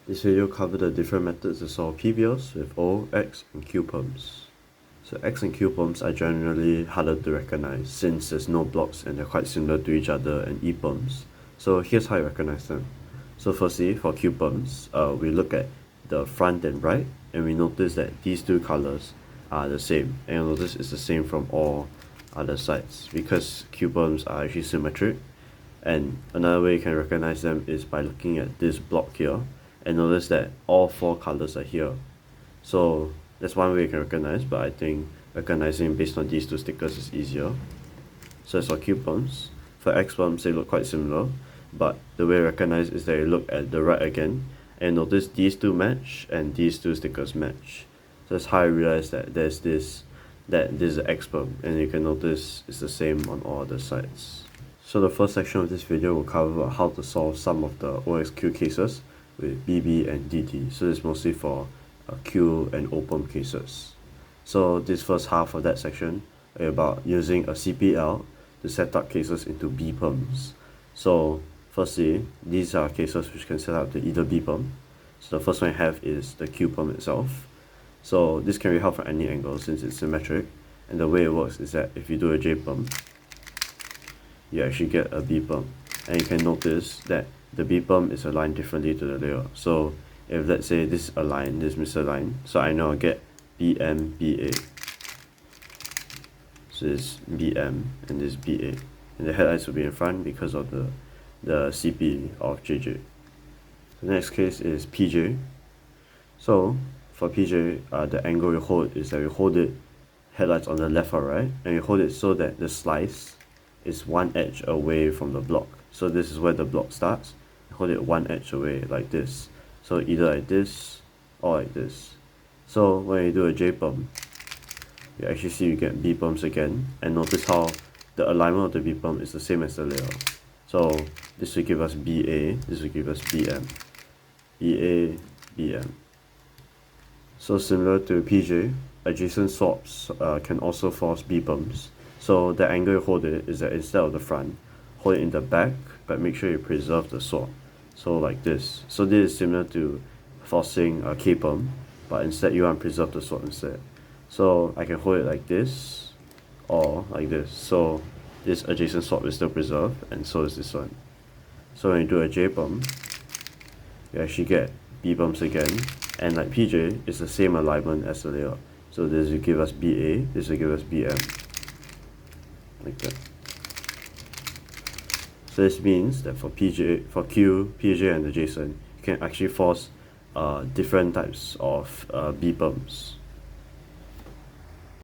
This video covered the different methods to solve PBLs with O, X, and Q perms. So X and Q perms are generally harder to recognize since there's no blocks and they're quite similar to each other and E perms. So here's how you recognize them. So firstly, for Q perms, we look at the front and right, and we notice that these two colors are the same. And you'll notice it's the same from all other sides because Q perms are actually symmetric. And another way you can recognize them is by looking at this block here and notice that all four colors are here. So that's one way you can recognize, but I think recognizing based on these two stickers is easier. So as for Q perms, for X perms they look quite similar, but the way I recognize is that you look at the right again and notice these two match and these two stickers match. So that's how I realize that this is an X perm, and you can notice it's the same on all other sides. So the first section of this video will cover how to solve some of the OXQ cases with BB and DD. So it's mostly for Q and O perm cases. So this first half of that section is about using a CPEL to set up cases into B perms. So firstly, these are cases which can set up to either B perm. So the first one I have is the Q perm itself. So this can be held from any angle since it's symmetric, and the way it works is that if you do a J perm, you actually get a B perm, and you can notice that the B perm is aligned differently to the layer. So if let's say this is aligned, this is misaligned, so I know I get BM, BA. So this BM and this BA, and the headlights will be in front because of the CP of JJ. The next case is PJ. So for PJ, the angle you hold is that you hold it headlights on the left or right, and you hold it so that the slice is one edge away from the block. So this is where the block starts. Hold it one edge away like this. So either like this or like this. So when you do a J perm, you actually see you get B perms again, and notice how the alignment of the B perm is the same as the layer. So this will give us BA, this will give us BM. BA, BM. So similar to PJ, adjacent swaps can also force B perms. So the angle you hold it is that instead of the front, hold it in the back, but make sure you preserve the swap. So like this. So this is similar to forcing a K perm, but instead you want to preserve the swap instead. So I can hold it like this or like this. So this adjacent swap is still preserved, and so is this one. So when you do a J perm, you actually get B perms again, and like PJ, it's the same alignment as the layer. So this will give us BA, this will give us BM. Like that. So this means that for Q, PJ, and adjacent, you can actually force different types of B perms.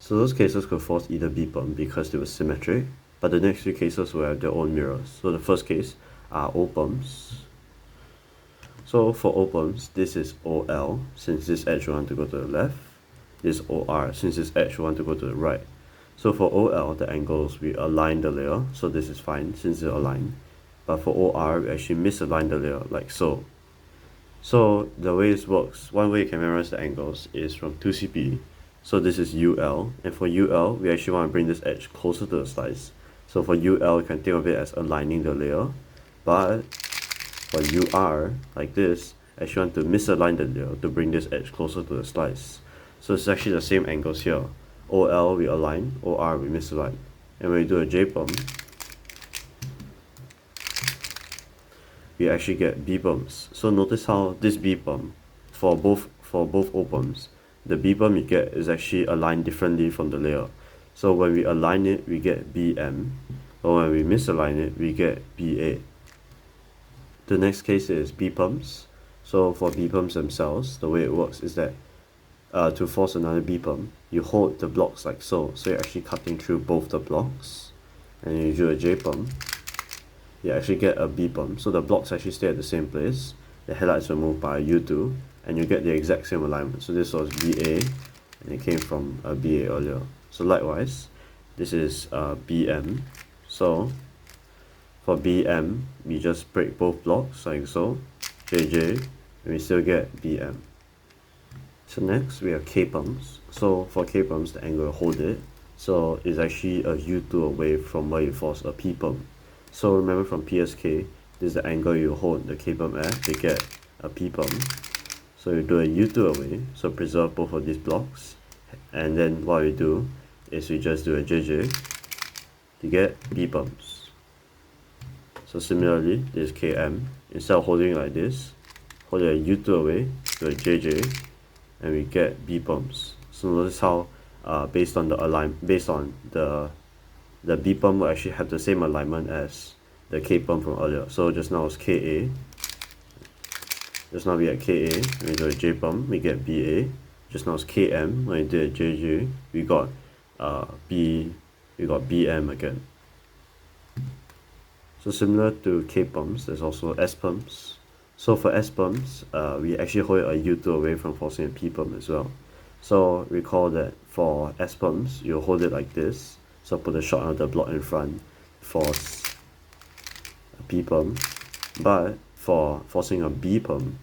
So those cases could force either B perm because they were symmetric, but the next few cases will have their own mirrors. So the first case are O perms. So for O perms, this is OL, since this edge will want to go to the left. This is OR, since this edge will want to go to the right. So for OL, the angles, we align the layer, so this is fine since they're aligned. But for OR, we actually misalign the layer, like so. So the way this works, one way you can memorize the angles is from 2CP. So this is UL, and for UL, we actually want to bring this edge closer to the slice. So for UL, you can think of it as aligning the layer. But for UR, like this, I actually want to misalign the layer to bring this edge closer to the slice. So it's actually the same angles here. OL we align, OR we misalign. And when we do a J perm, we actually get B perms. So notice how this B perm, for both O perms, the B perm you get is actually aligned differently from the layer. So when we align it, we get BM, or when we misalign it, we get BA. The next case is B perms. So for B perms themselves, the way it works is that to force another B perm, you hold the blocks like so. So you're actually cutting through both the blocks. And you do a J perm, you actually get a B perm. So the blocks actually stay at the same place. The headlights were moved by U2, and you get the exact same alignment. So this was BA, and it came from BA earlier. So likewise, this is BM. So for BM, we just break both blocks like so, JJ, and we still get BM. So next we have K perms. So for K perms, the angle hold it, so it's actually a U2 away from where you force a P perm. So remember from PSK, this is the angle you hold the K perm at to get a P perm. So we do a U2 away, so preserve both of these blocks, and then what we do is we just do a JJ to get B perms. So similarly, this KM, instead of holding it like this, hold a U2 away, do a JJ, and we get B perms. So notice how based on the B perm will actually have the same alignment as the K perm from earlier. So just now it's KA. Just now we get KA, when we do a J perm, we get BA. Just now it's KM, when we did a JJ, we got BM again. So similar to K perms, there's also S perms. So for S perms, we actually hold a U2 away from forcing a P perm as well. So recall that for S perms, you hold it like this. So put a short of the block in front, force a P perm. But for forcing a B perm,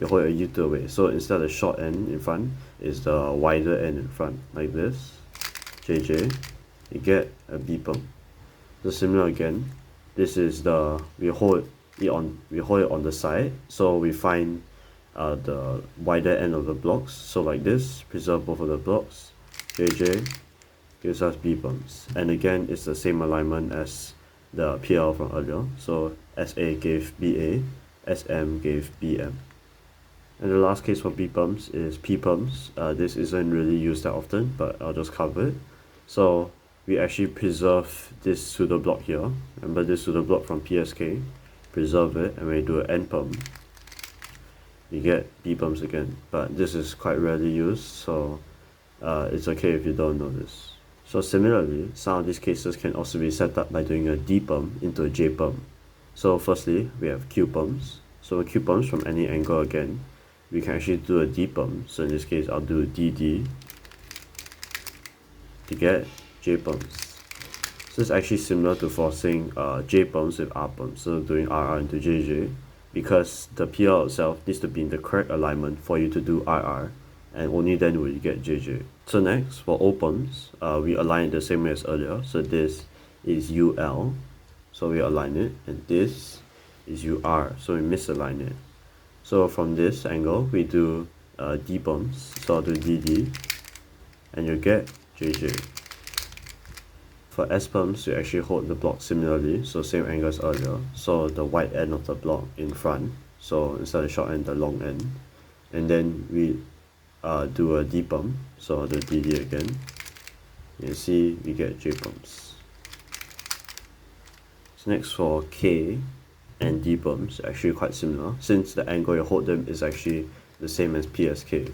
you hold a U2 away. So instead of the short end in front, is the wider end in front, like this. JJ, you get a B perm. So similar again, this is we hold it on the side, so we find the wider end of the blocks. So like this, preserve both of the blocks. JJ gives us B perms, and again it's the same alignment as the PL from earlier. So SA gave BA, SM gave BM. And the last case for B perms is P perms. This isn't really used that often, but I'll just cover it. So we actually preserve this pseudo block here. Remember this pseudo block from PSK, preserve it, and when we do an N perm, we get B perms again. But this is quite rarely used, so it's okay if you don't know this. So similarly, some of these cases can also be set up by doing a D perm into a J perm. So firstly, we have Q perms. So Q perms from any angle again, we can actually do a D perm. So in this case, I'll do DD to get J perms. So it's actually similar to forcing J perms with R perms. So doing RR into JJ, because the PL itself needs to be in the correct alignment for you to do RR, and only then will you get JJ. So next, for O perms, we align it the same way as earlier. So this is UL, so we align it, and this is UR, so we misalign it. So from this angle, we do D perms, so I'll do DD, and you get JJ. For S perms, you actually hold the block similarly, so same angle as earlier. So the wide end of the block in front, so instead of the short end, the long end. And then we do a D perm, so I'll do DD again. You see, we get J perms. So next for K and D perms, actually quite similar, since the angle you hold them is actually the same as PSK.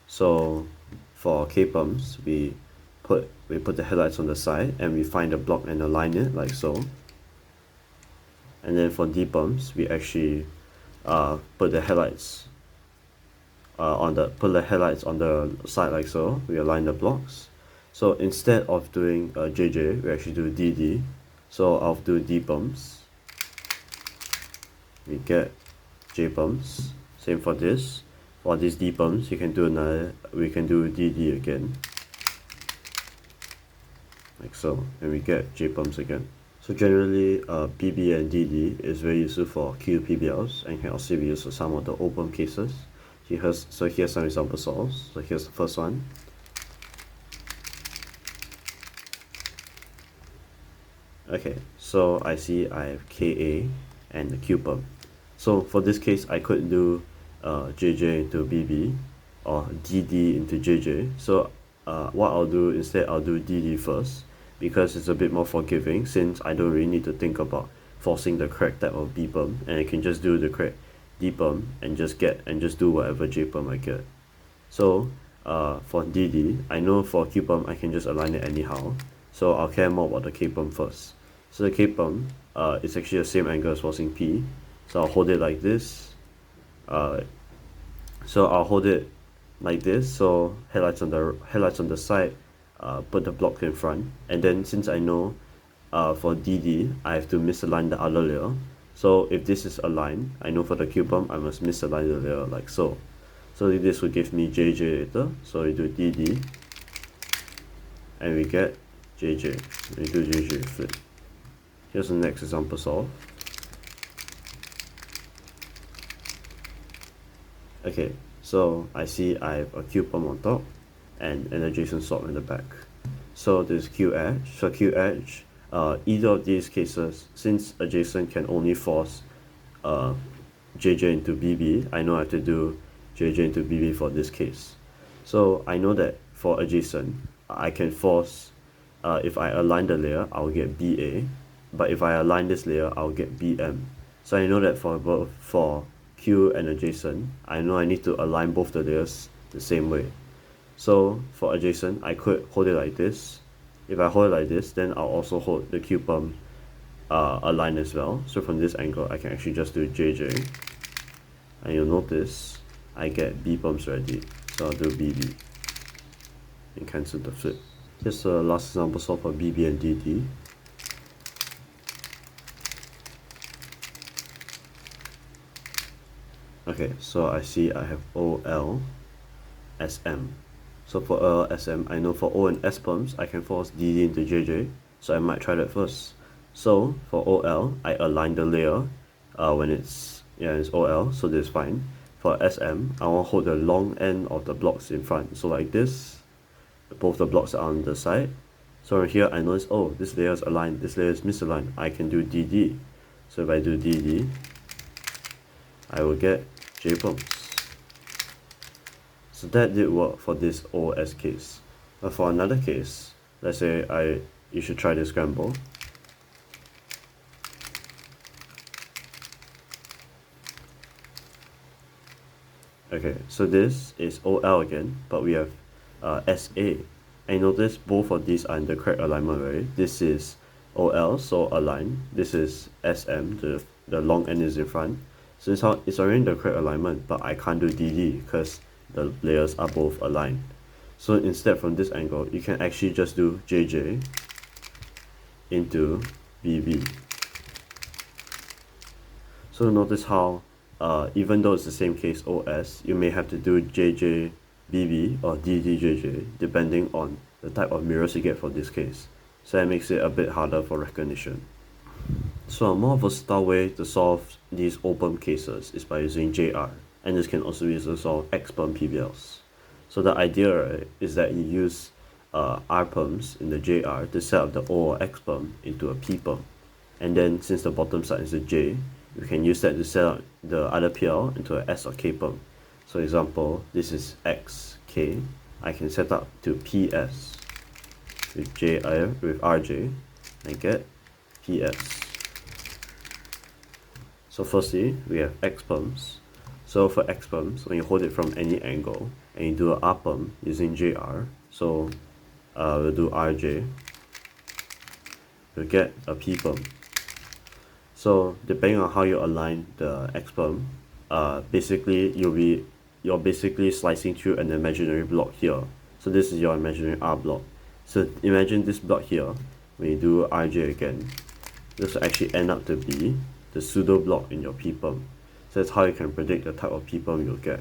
So for K perms, we put the headlights on the side and we find the block and align it like so. And then for D perms, we actually put the headlights on the side like so. We align the blocks. So instead of doing JJ, we actually do DD. So I'll do D perms. We get J perms. Same for this. For these D perms, we can do DD again, like so, and we get J perms again. So generally, PB and DD is very useful for Q PBLs and can also be used for some of the O perm cases. Here's some example solves. So here's the first one. Okay, so I see I have KA and the Q perm. So for this case, I could do JJ into BB or DD into JJ. So what I'll do instead, I'll do DD first, because it's a bit more forgiving, since I don't really need to think about forcing the correct type of B perm, and I can just do the correct D perm and just do whatever J perm I get. So for DD, I know for Q perm I can just align it anyhow, so I'll care more about the K perm first. So the K perm is actually the same angle as forcing P, so I'll hold it like this. So I'll hold it like this, so headlights on the side, put the block in front, and then since I know for DD I have to misalign the other layer, so if this is aligned, I know for the Q perm I must misalign the layer like so. So this will give me JJ later, so we do DD and we get JJ. We do JJ flip. Here's the next example solve. Okay, So I see I have a Qperm on top and an adjacent Xopp in the back. So this Qedge, so Qedge, either of these cases, since adjacent can only force JJ into BB, I know I have to do JJ into BB for this case. So I know that for adjacent, I can force, if I align the layer, I'll get BA, but if I align this layer, I'll get BM. So I know that for both, for Q and adjacent, I know I need to align both the layers the same way. So for adjacent, I could hold it like this. If I hold it like this, then I'll also hold the Qperm aligned as well. So from this angle, I can actually just do JJ. And you'll notice I get B perms ready. So I'll do BB and cancel the flip. Here's the last example solved for BB and DD. Okay, so I see I have OlSm. So for OlSm, I know for O and S perms, I can force DD into JJ, so I might try that first. So for OL, I align the layer when it's OL, so this is fine. For SM, I want to hold the long end of the blocks in front, so like this. Both the blocks are on the side. So here I notice, oh, this layer is aligned, this layer is misaligned. I can do DD. So if I do DD, I will get J perms. So that did work for this OS case. But for another case, let's say you should try this scramble. Okay, so this is OL again, but we have SA. And notice both of these are in the correct alignment, right? This is OL, so align. This is SM, the long end is in front. So it's already in the correct alignment, but I can't do DD because the layers are both aligned. So instead, from this angle, you can actually just do JJ into BB. So notice how even though it's the same case OS, you may have to do JJ BB or DD JJ depending on the type of mirrors you get for this case. So that makes it a bit harder for recognition. So a more versatile way to solve these OPERM cases is by using JR, and this can also be used to solve XPERM PBLs. So the idea, right, is that you use RPERMs in the JR to set up the O or XPERM into a PPERM. And then since the bottom side is a J, you can use that to set up the other PL into a S or K perm. So example, this is XK. I can set up to PS with RJ and get PS. So firstly, we have X perms. So for X perms, when you hold it from any angle and you do an R perm using JR, so we'll do RJ, you'll get a P perm. So depending on how you align the X perm, basically you're basically slicing through an imaginary block here. So this is your imaginary R block. So imagine this block here, when you do RJ again, this will actually end up to be the pseudo block in your P perm. So that's how you can predict the type of P perm you'll get.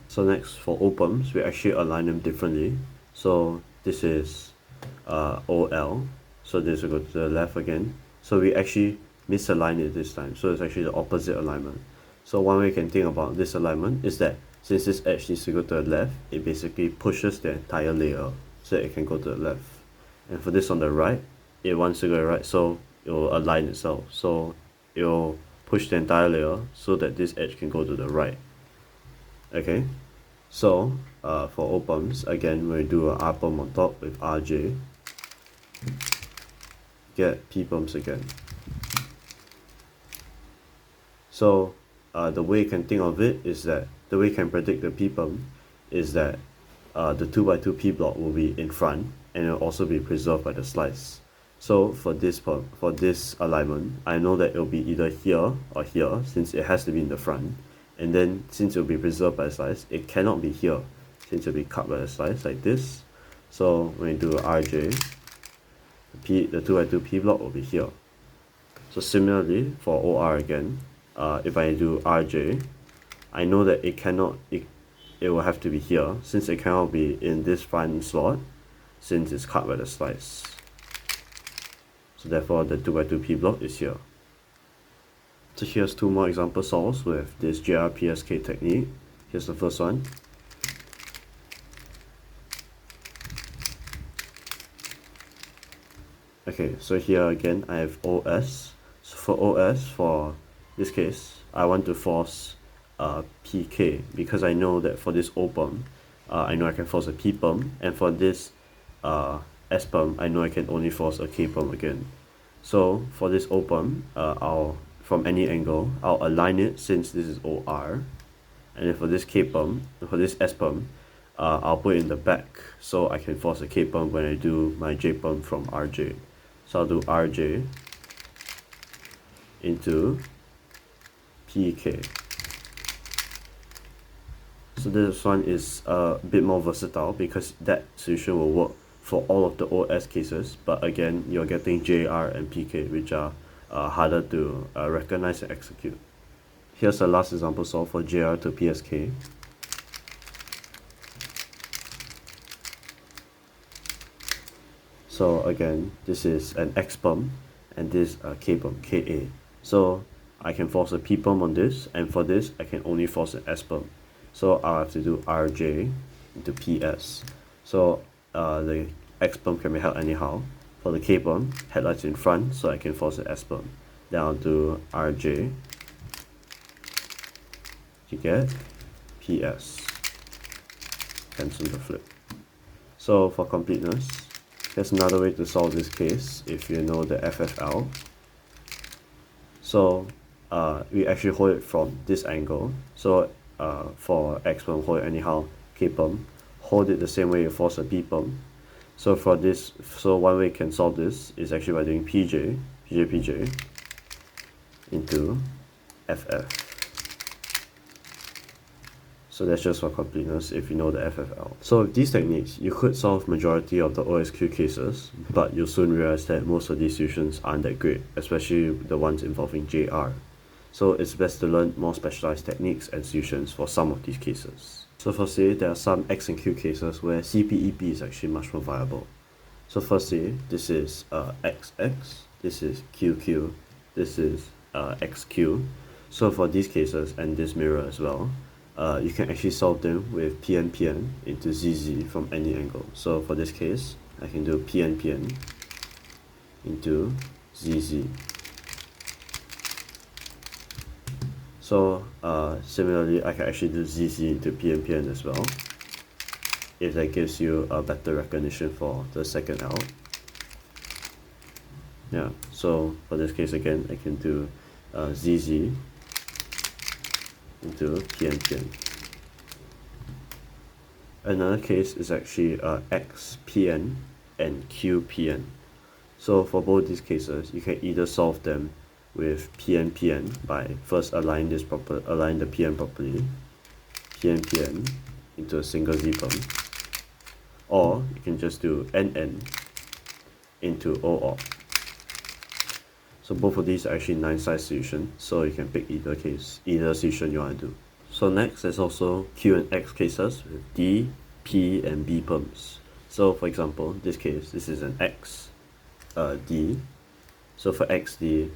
So next, for O perms, we actually align them differently. So this is OL, so this will go to the left again. So we actually misalign it this time, so it's actually the opposite alignment. So one way you can think about this alignment is that since this edge needs to go to the left, it basically pushes the entire layer so that it can go to the left. And for this on the right, it wants to go to the right, so it will align itself. So it will push the entire layer so that this edge can go to the right. Okay, so for O perms, again, we do an R perm on top with RJ, get P perms again. So the way you can think of it is that the way you can predict the P perm is that the 2x2 P block will be in front and it will also be preserved by the slice. So for this alignment, I know that it will be either here or here since it has to be in the front. And then since it will be preserved by the slice, it cannot be here since it will be cut by the slice like this. So when you do RJ, the 2x2 P block will be here. So similarly for OR again, if I do RJ, I know that it will have to be here since it cannot be in this front slot since it's cut by the slice. So therefore the 2x2 P block is here. So here's two more example solves with this JRPSK technique. here's the first one. Okay, so here again I have OS. So for OS, for this case, I want to force PK because I know that for this OPerm, I know I can force a PPerm, and for this SPerm, I know I can only force a KPerm again. So for this OPerm, I'll from any angle, I'll align it since this is OR, and then for this KPerm, for this SPerm, I'll put it in the back so I can force a KPerm when I do my JPerm from RJ. So I'll do RJ into PK. So this one is a bit more versatile because that solution will work for all of the OS cases, but again, you're getting JR and PK, which are harder to recognize and execute. Here's the last example solved for JR to PSK. So again, this is an XPerm and this KPerm, KA. So I can force a PPerm on this, and for this, I can only force an SPerm. So I'll have to do RJ into PS. So the XPerm can be held anyhow. For the KPerm, headlights in front, so I can force an SPerm. Then I'll do RJ to get PS. Cancel the flip. So for completeness, there's another way to solve this case if you know the FFL. So we actually hold it from this angle. So for XPerm, hold it anyhow. KPerm, hold it the same way you force a PPerm. So for this, so one way you can solve this is actually by doing PJ into FF. So that's just for completeness if you know the FFL. So with these techniques, you could solve majority of the OXQ cases, but you'll soon realize that most of these solutions aren't that great, especially the ones involving JR. So it's best to learn more specialized techniques and solutions for some of these cases. So firstly, there are some X and Q cases where CPEP is actually much more viable. So firstly, this is XX, this is QQ, this is XQ. So for these cases and this mirror as well, you can actually solve them with PN into ZZ from any angle. So for this case, I can do PN into ZZ. So similarly, I can actually do ZZ into PN as well, if that gives you a better recognition for the second L. Yeah, so for this case again, I can do ZZ into PN. Another case is actually XPN and QPN. So for both these cases, you can either solve them with PN by first align the PN properly, PN into a single Z-perm, or you can just do NN into OR. So both of these are actually 9-size solutions, so you can pick either solution you want to do. So next, there's also Q and X cases with D, P, and B perms. So for example, this case, this is an X D. So for XD,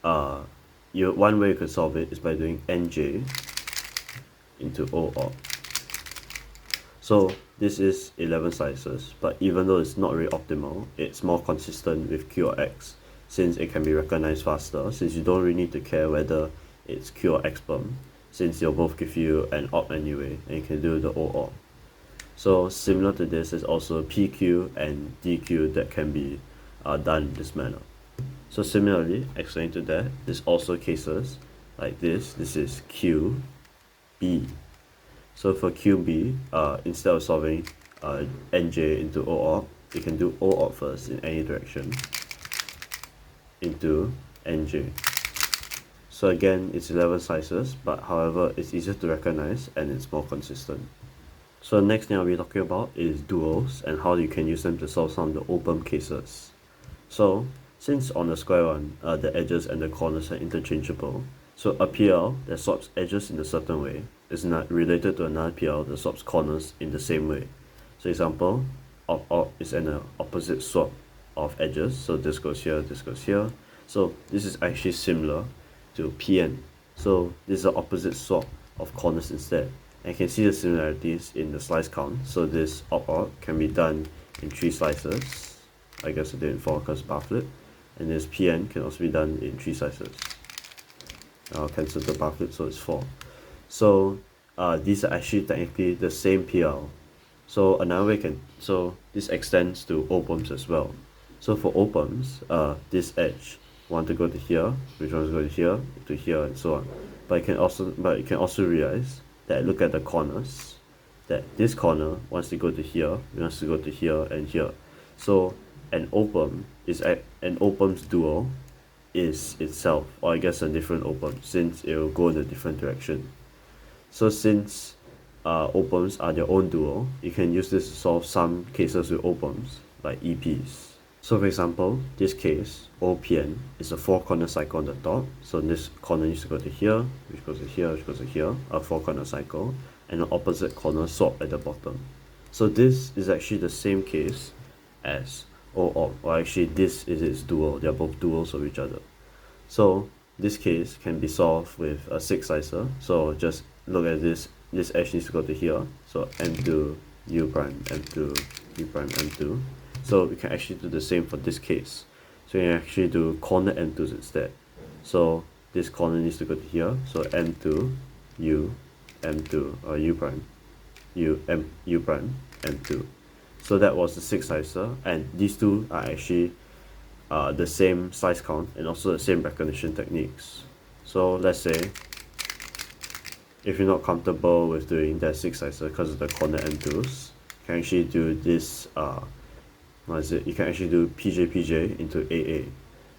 one way you could solve it is by doing NJ into OR. So this is 11 sizes, but even though it's not really optimal, it's more consistent with Q or X, since it can be recognized faster, since you don't really need to care whether it's Q or X perm, since they'll both give you an op anyway, and you can do the OR. So similar to this is also PQ and DQ that can be done in this manner. So similarly, explain to that, there's also cases like this. This is QB. So for QB, instead of solving NJ into OR, you can do OR first in any direction into NJ. So again, it's 11 sizes, but however, it's easier to recognize and it's more consistent. So the next thing I'll be talking about is duals and how you can use them to solve some of the OPerm cases. So since on the square one, the edges and the corners are interchangeable, so a PL that swaps edges in a certain way is not related to another PL that swaps corners in the same way. So example, op is an opposite swap of edges, so this goes here, this goes here. So this is actually similar to PN. So this is the opposite swap of corners instead. And you can see the similarities in the slice count. So this op can be done in 3 slices. I guess I did it in 4 because bar flip. And this PN can also be done in 3 slices. I'll cancel the bar flip, so it's 4. So these are actually technically the same PL. So another way so this extends to OPERMs as well. So for OPERMs, this edge want to go to here, which wants to go to here, and so on. But you can also realize that look at the corners, that this corner wants to go to here, it wants to go to here and here. So an OPERM's dual is itself, or I guess a different OPERM, since it will go in a different direction. So since OPERMs are their own dual, you can use this to solve some cases with OPERMs, like EPs. So for example, this case, OPN is a 4-corner cycle on the top. So this corner needs to go to here, which goes to here, which goes to here, a 4-corner cycle, and an opposite corner swap at the bottom. So this is actually the same case as OOP, or actually this is its dual. They are both duals of each other. So this case can be solved with a 6 slicer. So just look at this edge needs to go to here. So M2 U prime, M2 U prime, M2. So we can actually do the same for this case. So we can actually do corner M2s instead. So this corner needs to go to here. So M2 U, M2 or U prime, U prime, M2. So that was the 6 slicer, and these two are actually the same slice count and also the same recognition techniques. So let's say if you're not comfortable with doing that 6 slicer because of the corner M2s, you can actually do this you can actually do PJ into AA.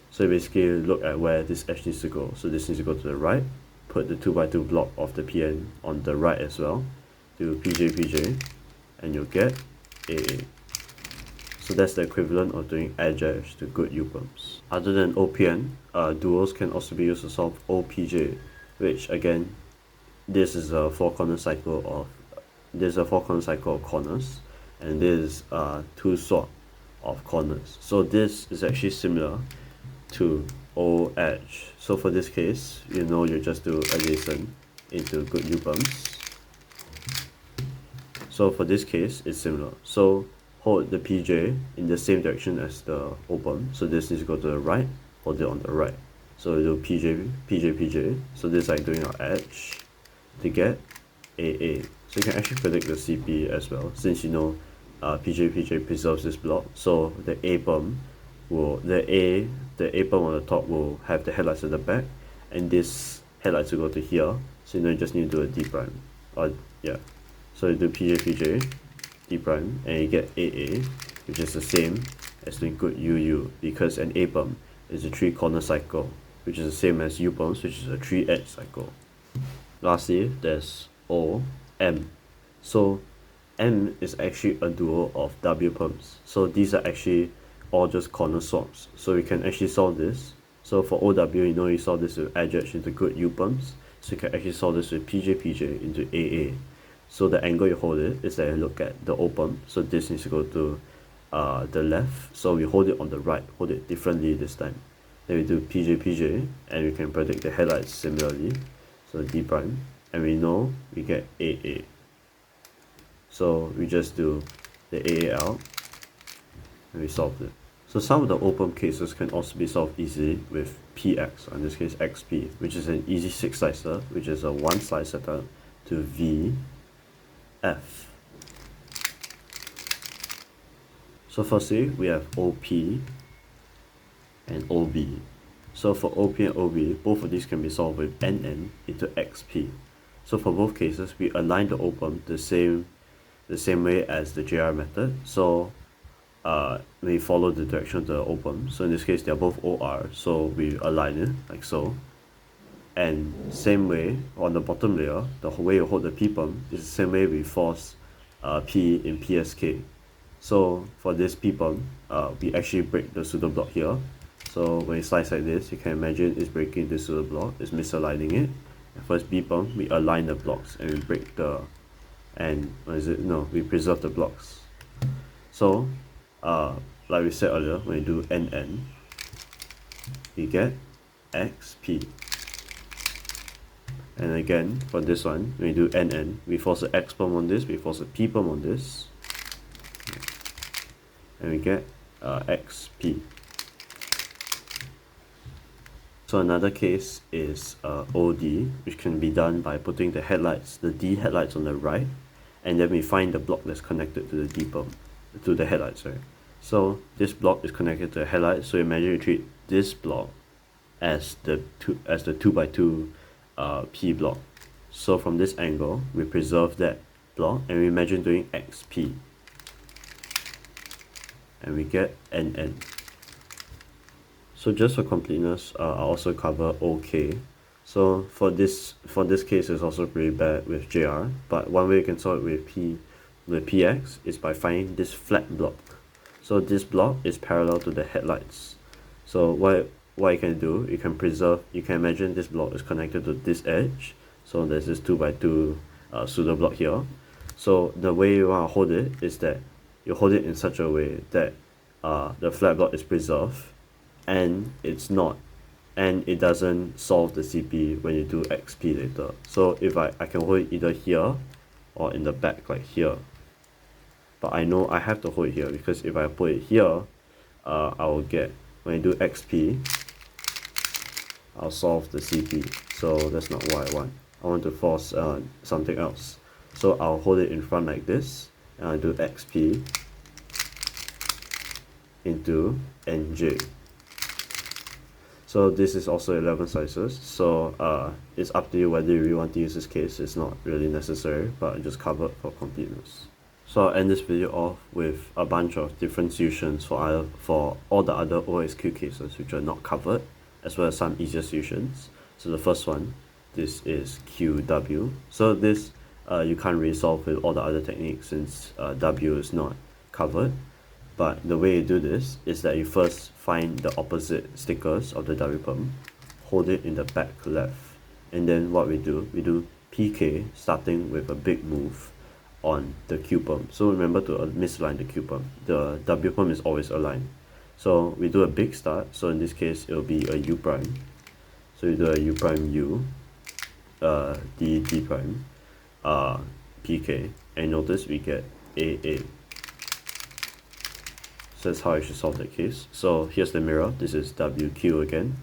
So basically look at where this edge needs to go. So this needs to go to the right, put the 2x2 block of the PN on the right as well, do PJ, and you'll get AA. So that's the equivalent of doing edge to good U-perms. Other than OPN, duals can also be used to solve OPJ, which again, this is a 4-corner cycle of corners, and this is 2 swap of corners. So this is actually similar to O edge. So for this case, you just do adjacent into good U-perms. So for this case, it's similar. So hold the PJ in the same direction as the OPERM. So this needs to go to the right, hold it on the right. So we do PJ. So this is like doing our edge to get AA. So you can actually predict the CP as well, since PJ preserves this block. So the A perm the A perm on the top will have the headlights at the back, and this headlights will go to here. So you just need to do a D prime. So you do PJ D prime, and you get AA, which is the same as doing good UU, because an A perm is a 3-corner cycle, which is the same as U perms, which is a 3-edge cycle. Lastly, there's OM. So M is actually a dual of W perms. So these are actually all just corner swaps. So we can actually solve this. So for OW, you solve this with edge into good U perms. So you can actually solve this with PJ into AA. So the angle you hold it is that you look at the OPERM. So this needs to go to the left. So we hold it on the right, hold it differently this time. Then we do PJ, and we can predict the headlights similarly. So D prime, and we know we get AA. So we just do the AA out, and we solve it. So some of the OPERM cases can also be solved easily with PX, or in this case XP, which is an easy 6 slicer, which is a 1 slice setup to VF. So firstly, we have OP and OB. So for OP and OB, both of these can be solved with NN into XP. So for both cases, we align the OPERM the same way as the JR method. So we follow the direction of the OPERM. So in this case, they are both OR, so we align it like so. And same way on the bottom layer, the way you hold the PPERM is the same way we force P in PSK. So for this PPERM, we actually break the pseudo block here. So when you slice like this, you can imagine it's breaking this pseudo block, it's misaligning it. And first BPERM, we align the blocks and we break we preserve the blocks. So like we said earlier, when you do NN, you get XP. And again, for this one, when we do NN, we force an X perm on this, we force a P perm on this, and we get XP. So another case is OD, which can be done by putting the headlights, the D headlights on the right, and then we find the block that's connected to the D perm, to the headlights, sorry. So this block is connected to the headlights, so imagine you treat this block as the 2x2 P block. So from this angle, we preserve that block and we imagine doing XP. And we get NN. So just for completeness, I'll also cover OK. So for this case, it's also pretty bad with JR, but one way you can solve it with PX is by finding this flat block. So this block is parallel to the headlights. So what you can do, you can imagine this block is connected to this edge. So there's this 2x2 pseudo block here. So the way you want to hold it is that you hold it in such a way that the flat block is preserved and it doesn't solve the CP when you do XP later. So if I can hold it either here or in the back like here. But I know I have to hold it here because if I put it here, I will get, when I do XP, I'll solve the CP. So that's not what I want. I want to force something else. So I'll hold it in front like this, and I'll do XP into NJ. So this is also 11 slices. So it's up to you whether you really want to use this case. It's not really necessary, but I just cover it for completeness. So I'll end this video off with a bunch of different solutions for all the other OXQ cases which are not covered, as well as some easier solutions. So the first one, this is QW. So this you can't really solve with all the other techniques since W is not covered. But the way you do this is that you first find the opposite stickers of the W perm, hold it in the back left, and then what we do PK starting with a big move on the Q perm. So remember to misalign the Q perm. The W perm is always aligned. So we do a big start. So in this case, it will be a U prime. So you do a U prime U, D prime, PK, and notice we get AA. So that's how I should solve that case. So here's the mirror. This is WQ again.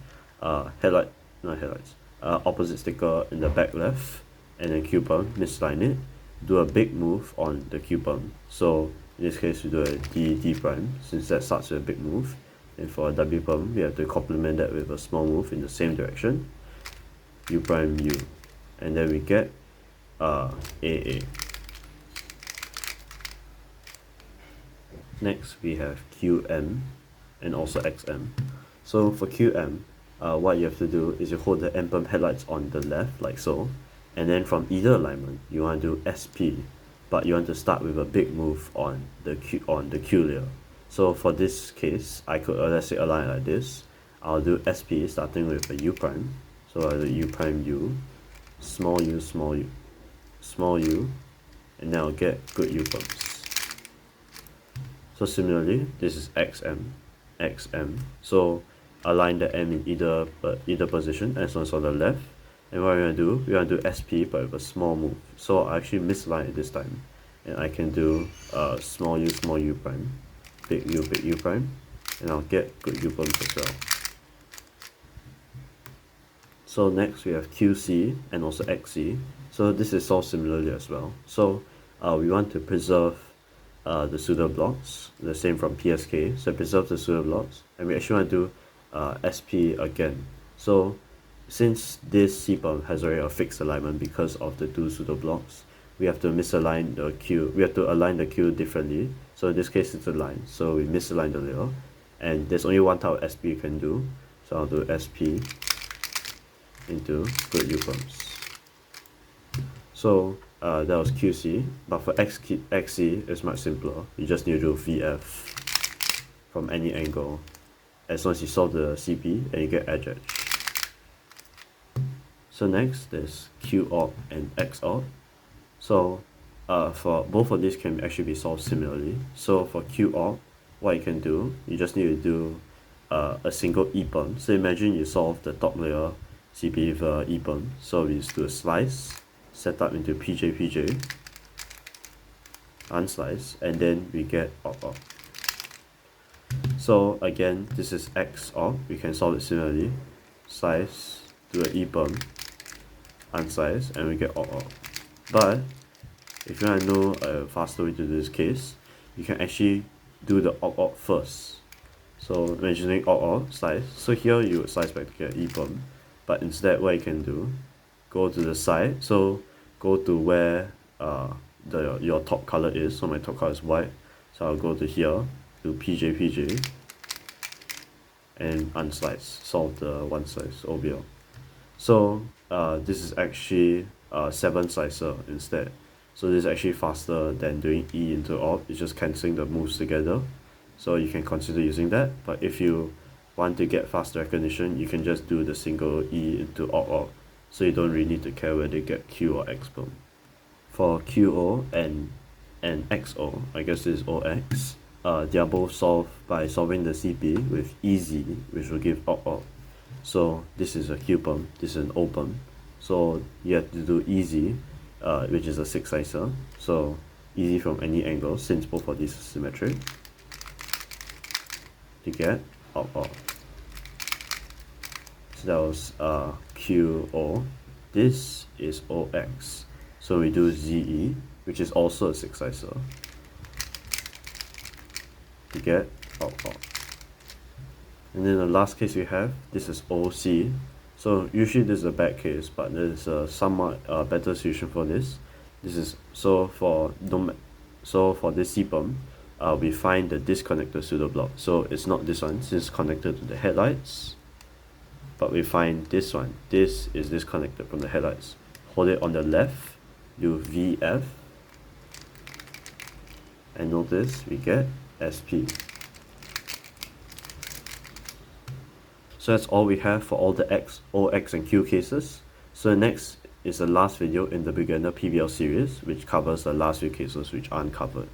Opposite sticker in the back left, and then Q perm, misalign it. Do a big move on the Q perm. So in this case, we do a D prime, since that starts with a big move. And for a W perm, we have to complement that with a small move in the same direction. U prime U. And then we get AA. Next, we have QM and also XM. So for QM, what you have to do is you hold the M perm headlights on the left, like so. And then from either alignment, you want to do SP, but you want to start with a big move on the Q layer. So for this case, I could let's say align like this. I'll do SP starting with a U prime. So I'll do U prime U, small u, small u, small u, and then I'll get good U perms. So similarly, this is XM. So align the M in either position as long as on the left. And what we're going to do, we want to do SP but with a small move. So I actually misalign it this time. And I can do small u prime, big U prime, and I'll get good U perms as well. So next we have QC and also XC. So this is solved similarly as well. So we want to preserve the pseudo blocks, the same from PSK. So preserve the pseudo blocks, and we actually want to do SP again. So since this C perm has already a fixed alignment because of the two pseudo blocks, we have to misalign the Q. We have to align the Q differently. So in this case, it's aligned. So we misalign the layer, and there's only one type of SP you can do. So I'll do SP into good U perms. So that was QC, but for XC, it's much simpler. You just need to do VF from any angle, as long as you solve the CP and you get edge. So next, there's QOP and XOP. So for both of these can actually be solved similarly. So for QOP, what you can do, you just need to do a single E perm. So imagine you solve the top layer CPEP with EPERM. So we just do a slice, set up into PJ, unslice, and then we get OP. So again, this is Xopp. We can solve it similarly. Slice, do an EPERM, unslice, and we get OP. But if you want to know a faster way to do this case, you can actually do the OP first. So mentioning OP slice. So here you would slice back to get EPERM, but instead what you can do, go to the side. So go to where your top color is. So my top color is white. So I'll go to here, do PJ, and unslice, solve the one slice OBL. So this is actually 7 slicer instead. So this is actually faster than doing E into OP. It's just cancelling the moves together. So you can consider using that. But if you want to get faster recognition, you can just do the single E into OP. So you don't really need to care whether you get Q or X perm. For QO and XO, I guess this is OX, they are both solved by solving the CP with EZ, which will give OP. So this is a Q perm, this is an O perm. So you have to do EZ, which is a 6 slicer. So EZ from any angle, since both of these are symmetric, to get OP. So that was QO. This is OX. So we do ZE, which is also a 6 slicer, to get OP. And then the last case we have, this is OC. So usually this is a bad case, but there is a somewhat better solution for this. This is so for this CPERM, we find the disconnected pseudo block. So it's not this one, since it's connected to the headlights, but we find this one. This is disconnected from the headlights. Hold it on the left, do VF, and notice we get SP. So that's all we have for all the X, OX, and Q cases. So next is the last video in the beginner PBL series, which covers the last few cases which aren't covered.